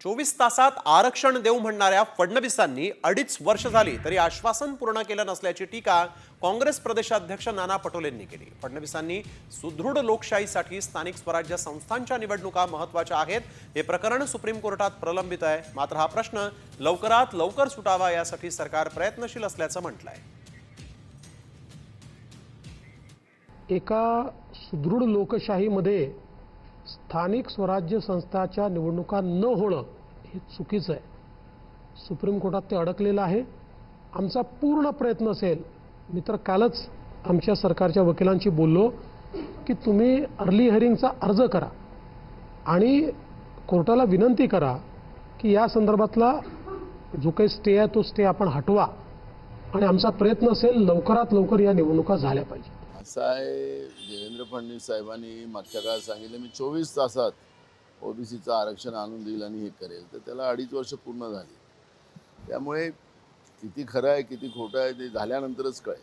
24 तासात आरक्षण देऊ म्हणणाऱ्या फडणवीसांनी 2.5 वर्ष झाली तरी आश्वासन पूर्ण केलं नसल्याची टीका काँग्रेस प्रदेशाध्यक्ष नाना पटोलेंनी केली। फडणवीसांनी सुदृढ लोकशाहीसाठी स्थानिक स्वराज्य संस्थांच्या निवडणुका महत्त्वाच्या आहेत, हे प्रकरण सुप्रीम कोर्टात प्रलंबित आहे। मात्र हा प्रश्न लवकरात लवकर सुटावा यासाठी सरकार प्रयत्नशील असल्याचं म्हटलंय। एका सुदृढ लोकशाहीमध्ये स्थानिक स्वराज्य संस्थाच्या निवडणुका न होणं हे चुकीचं आहे। सुप्रीम कोर्टात ते अडकलेलं आहे। आमचा पूर्ण प्रयत्न असेल, मी तर कालच आमच्या सरकारच्या वकिलांशी बोललो की तुम्ही अर्ली हिअरिंगचा अर्ज करा आणि कोर्टाला विनंती करा की या संदर्भातला जो काही स्टे आहे तो स्टे आपण हटवा आणि आमचा प्रयत्न असेल लवकरात लवकर या निवडणुका झाल्या पाहिजेत। असं आहे, देवेंद्र फडणवीस साहेबांनी मागच्या काळात सांगितलं मी 24 तासात ओबीसीचं आरक्षण आणून देईल आणि हे करेल, तर त्याला 2.5 वर्ष पूर्ण झाली। त्यामुळे किती खरं आहे किती खोटं आहे ते झाल्यानंतरच कळेल।